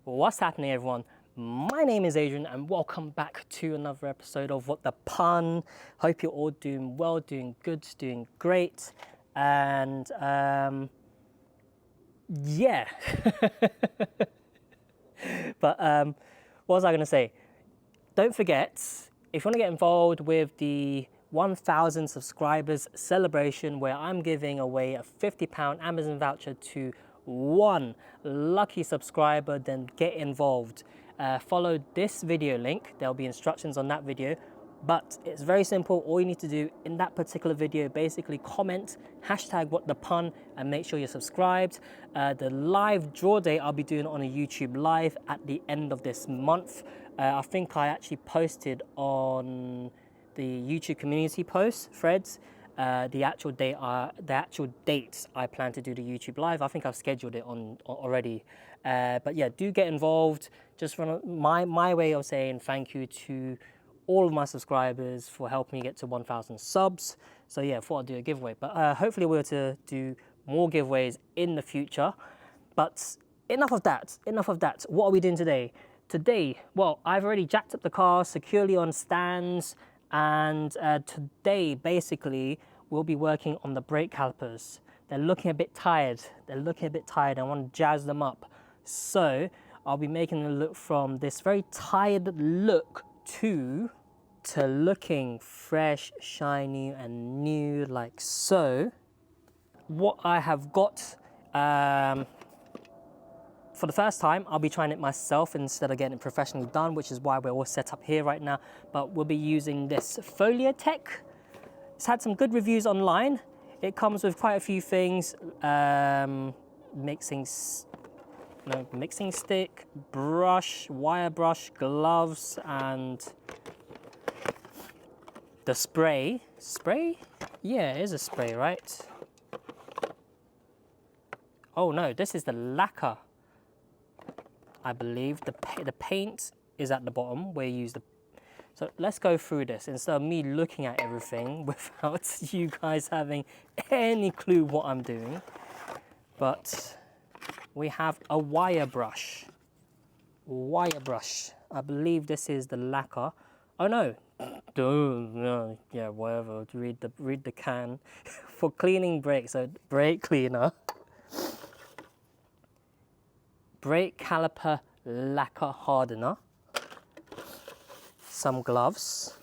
What's happening, everyone? My name is Adrian and welcome back to another episode of What the Pun. Hope you're all doing well, doing good, doing great. And yeah. But what was I going to say? Don't forget, if you want to get involved with the 1,000 subscribers celebration where I'm giving away a £50 Amazon voucher to one lucky subscriber, then get involved. Follow this video link. There'll be instructions on that video, but it's very simple. All you need to do in that particular video, basically comment #WhatThePun and make sure you're subscribed. The live draw date I'll be doing on a YouTube live at the end of this month. I think I actually posted on the YouTube community post threads the actual dates I plan to do the YouTube live. I think I've scheduled it on already. But yeah, do get involved. Just from my way of saying thank you to all of my subscribers for helping me get to 1,000 subs. So yeah, I thought I'd do a giveaway. But hopefully we're to do more giveaways in the future. But enough of that. What are we doing today? Today, well, I've already jacked up the car securely on stands. And today, basically, we'll be working on the brake calipers. They're looking a bit tired. I want to jazz them up. So I'll be making them look from this very tired look to looking fresh, shiny, and new, like so. What I have got, for the first time, I'll be trying it myself instead of getting it professionally done, which is why we're all set up here right now. But we'll be using this Foliatec. It's had some good reviews online. It comes with quite a few things. Mixing stick, brush, wire brush, gloves, and the spray. Spray? Yeah, it is a spray, right? Oh no, this is the lacquer. I believe the paint is at the bottom where you use the... So let's go through this instead of me looking at everything without you guys having any clue what I'm doing. But we have a wire brush. I believe this is the lacquer. Oh no. No, yeah, whatever. Read the can. For cleaning brakes, so brake cleaner. Brake caliper lacquer hardener, some gloves,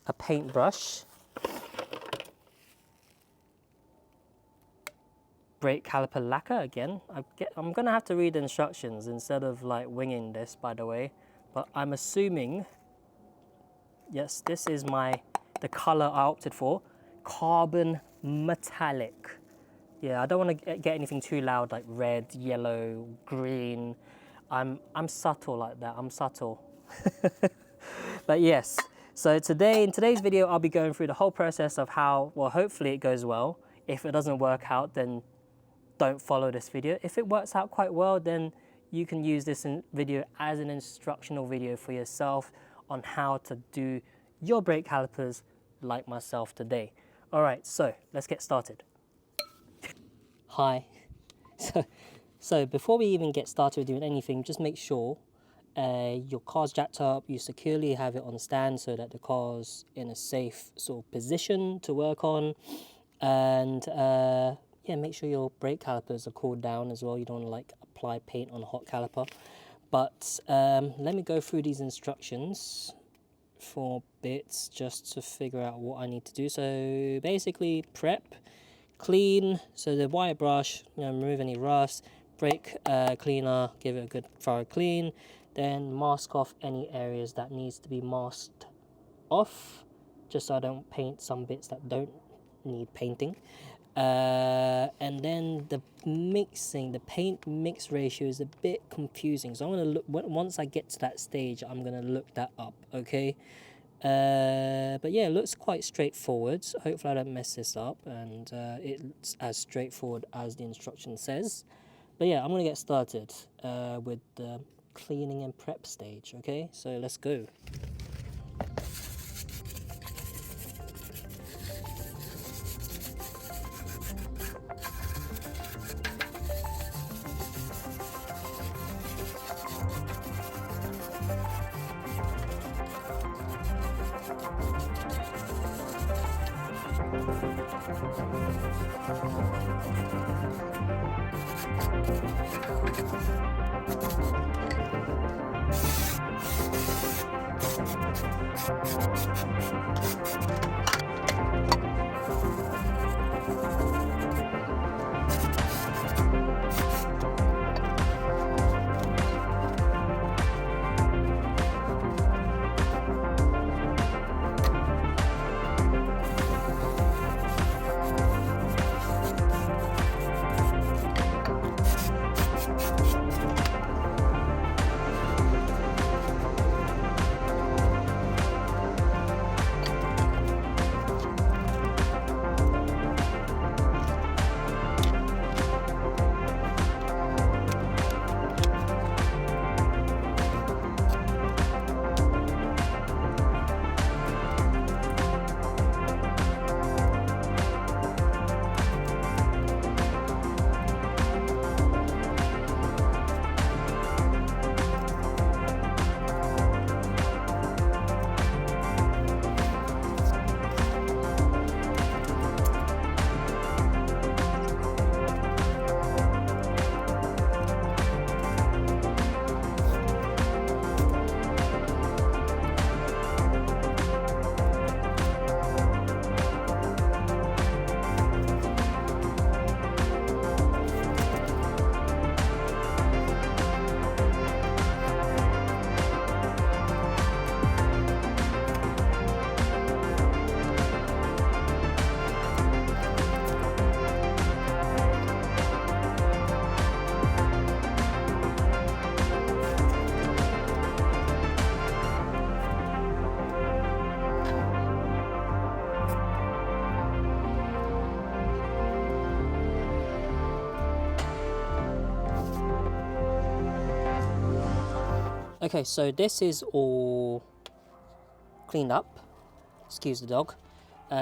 a paintbrush, brake caliper lacquer again. I'm gonna have to read the instructions instead of like winging this, by the way, but I'm assuming, yes, this is the color I opted for, carbon metallic. Yeah, I don't want to get anything too loud like red, yellow, green. I'm subtle like that. I'm subtle. But yes, so in today's video, I'll be going through the whole process of how, well, hopefully it goes well. If it doesn't work out, then don't follow this video. If it works out quite well, then you can use this video as an instructional video for yourself on how to do your brake calipers like myself today. All right, so let's get started. Hi. So before we even get started with doing anything, just make sure your car's jacked up, you securely have it on stand so that the car's in a safe sort of position to work on. And yeah, make sure your brake calipers are cooled down as well. You don't want to like apply paint on a hot caliper. But let me go through these instructions for bits just to figure out what I need to do. So basically prep, clean, so the wire brush, remove any rust, brake cleaner, give it a good thorough clean, then mask off any areas that needs to be masked off, just so I don't paint some bits that don't need painting. And then the paint mix ratio is a bit confusing, so I'm going to look, once I get to that stage, I'm going to look that up, okay? But yeah, it looks quite straightforward, so hopefully I don't mess this up, and it's as straightforward as the instruction says. But yeah, I'm going to get started with the cleaning and prep stage, okay? So let's go. Okay, so this is all cleaned up. Excuse the dog.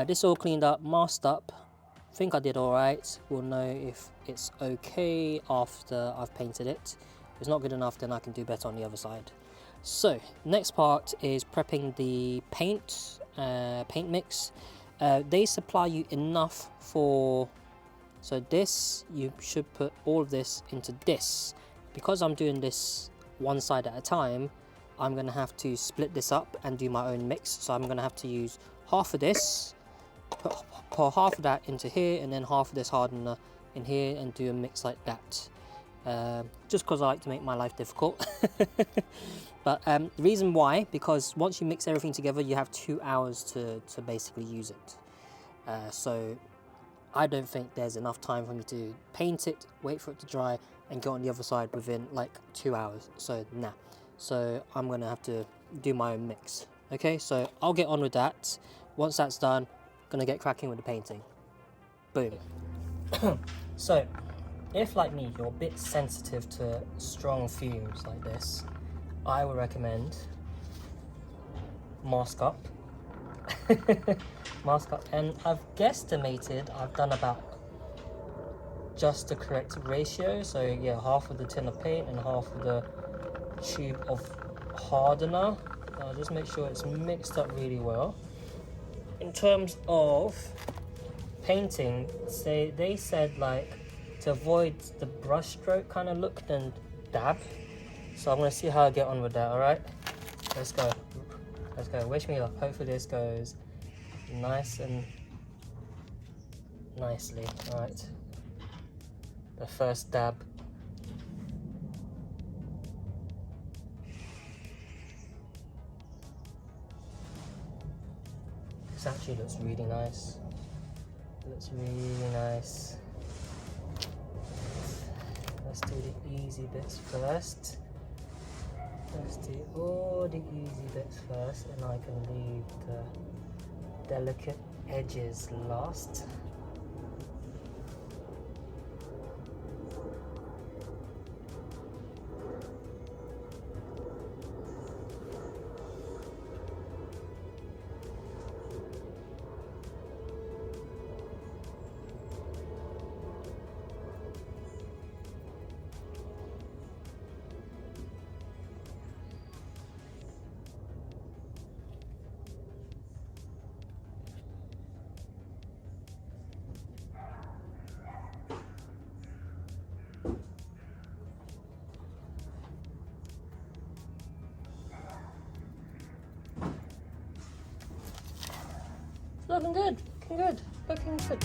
This is all cleaned up, masked up. I think I did all right. We'll know if it's okay after I've painted it. If it's not good enough, then I can do better on the other side. So next part is prepping the paint mix. They supply you enough for, so this, you should put all of this into this. Because I'm doing this one side at a time, I'm going to have to split this up and do my own mix. So I'm going to have to use half of this, pour half of that into here, and then half of this hardener in here, and do a mix like that. Just because I like to make my life difficult. But the reason why, because once you mix everything together, you have 2 hours to basically use it. So I don't think there's enough time for me to paint it, wait for it to dry, and go on the other side within like 2 hours. So nah. So I'm gonna have to do my own mix. Okay, so I'll get on with that. Once that's done, gonna get cracking with the painting. Boom. So if, like me, you're a bit sensitive to strong fumes like this, I would recommend mask up. Mask up, and I've guesstimated I've done about just the correct ratio. So yeah, half of the tin of paint and half of the tube of hardener. I'll just make sure it's mixed up really well. In terms of painting, they said like to avoid the brush stroke kind of look, then dab. So I'm gonna see how I get on with that. All right, let's go. Let's go. Wish me luck. Hopefully this goes nice and nicely. All right. The first dab. This actually looks really nice. It looks really nice. Let's do the easy bits first. Let's do all the easy bits first, and I can leave the delicate edges last. looking good, looking good, looking good.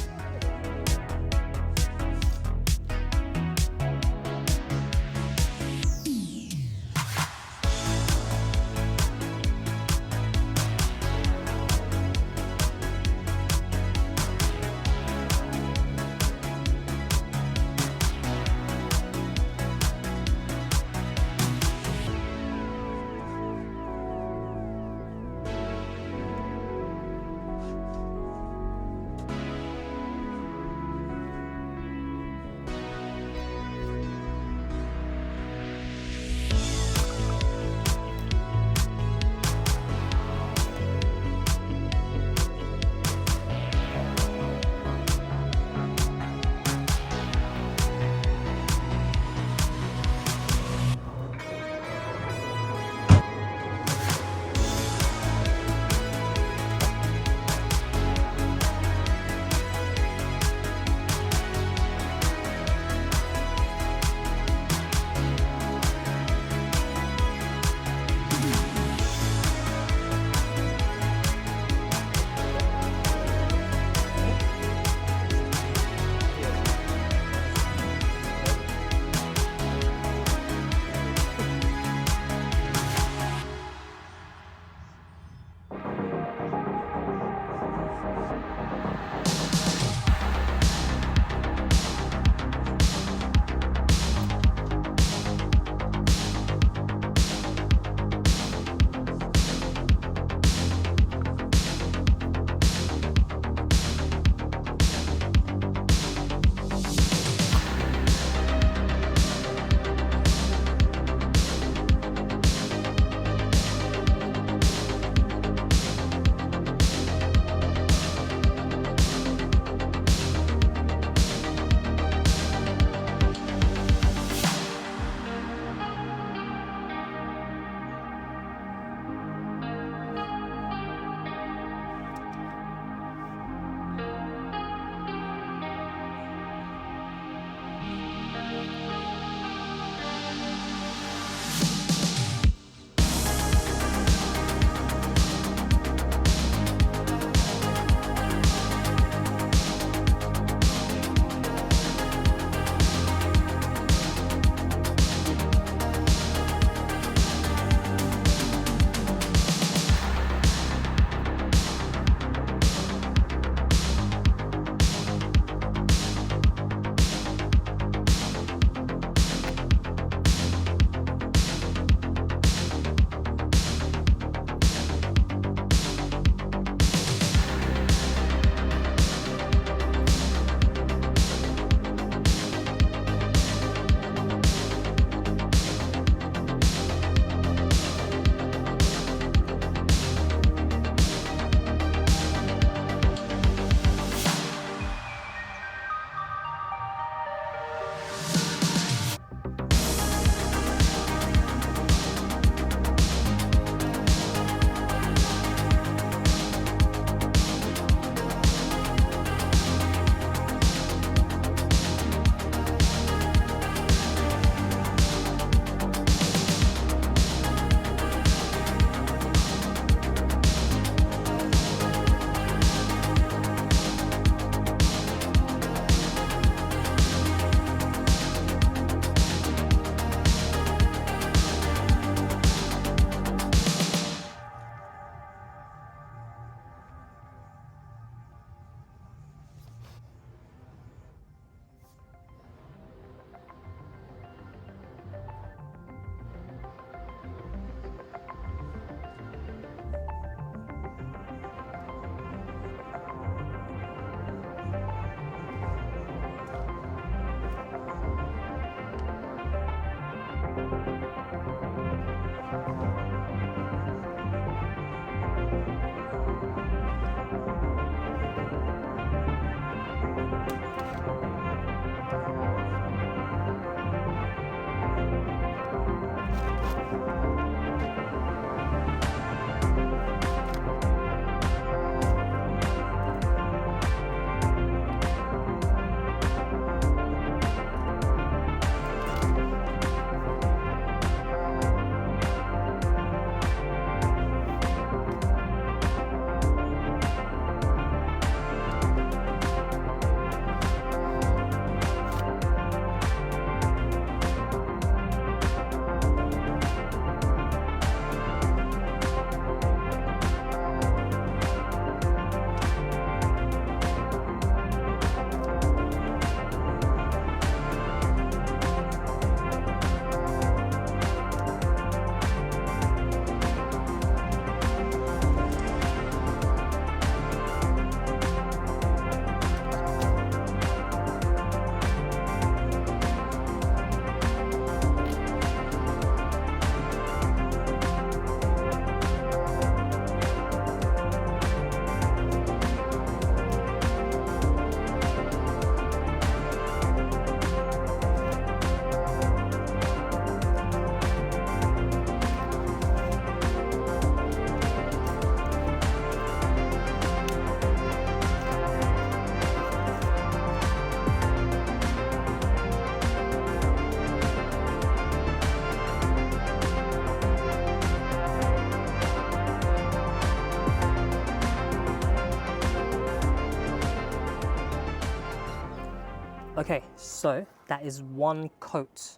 Okay, so that is one coat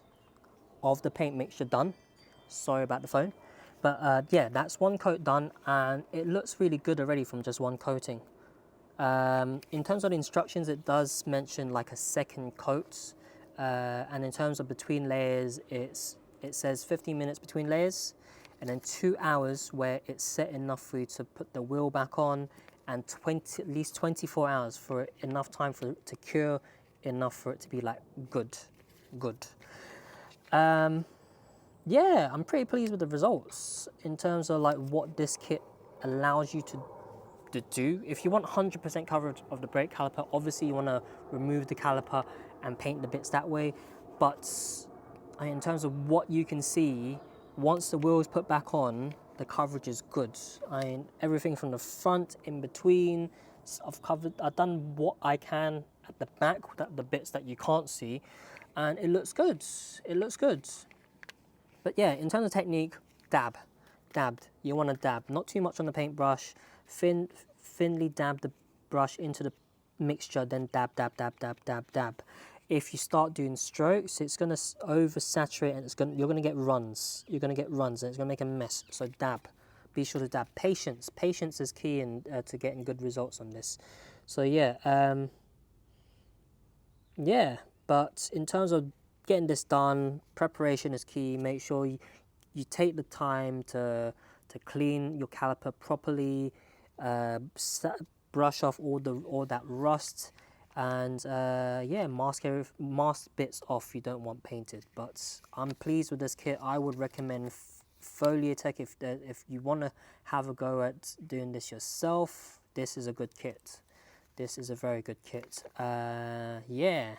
of the paint mixture done. Sorry about the phone. But yeah, that's one coat done and it looks really good already from just one coating. In terms of the instructions, it does mention like a second coat. And in terms of between layers, it says 15 minutes between layers and then 2 hours where it's set enough for you to put the wheel back on, and at least 24 hours for enough time for it to cure, enough for it to be like good. Yeah, I'm pretty pleased with the results in terms of like what this kit allows you to do. If you want 100% coverage of the brake caliper, obviously you want to remove the caliper and paint the bits that way. But in terms of what you can see, once the wheel is put back on, the coverage is good. Everything from the front, in between, I've done what I can at the back, the bits that you can't see, and it looks good. It looks good. But yeah, in terms of technique, dabbed. You want to dab, not too much on the paintbrush. Thinly dab the brush into the mixture, then dab. If you start doing strokes, it's going to oversaturate and you're going to get runs. You're going to get runs and it's going to make a mess. So dab. Be sure to dab. Patience is key to getting good results on this. So yeah, yeah. But in terms of getting this done, preparation is key. Make sure you take the time to clean your caliper properly, brush off all that rust, and yeah, mask bits off you don't want painted. But I'm pleased with this kit. I would recommend Foliatec if you want to have a go at doing this yourself. This is a good kit. This is a very good kit. Yeah.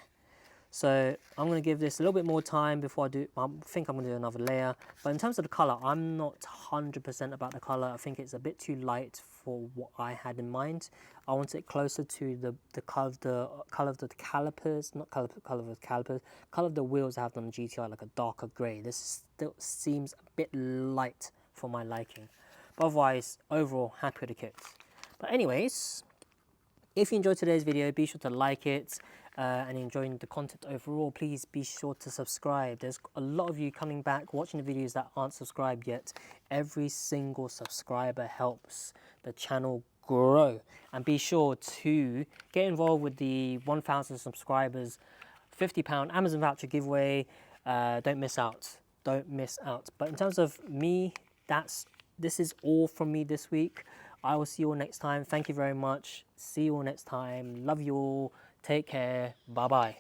So I'm going to give this a little bit more time before I do. I think I'm going to do another layer. But in terms of the colour, I'm not 100% about the colour. I think it's a bit too light for what I had in mind. I want it closer to the colour of the calipers, not colour of the calipers, colour of the wheels I have on the GTI, like a darker grey. This still seems a bit light for my liking. But otherwise, overall, happy with the kit. But anyways, if you enjoyed today's video, be sure to like it. And enjoying the content overall, please be sure to subscribe. There's a lot of you coming back watching the videos that aren't subscribed yet. Every single subscriber helps the channel grow, and be sure to get involved with the 1,000 subscribers £50 Amazon voucher giveaway. Don't miss out. But in terms of me, this is all from me this week. I will see you all next time. Thank you very much. See you all next time. Love you all. Take care. Bye-bye.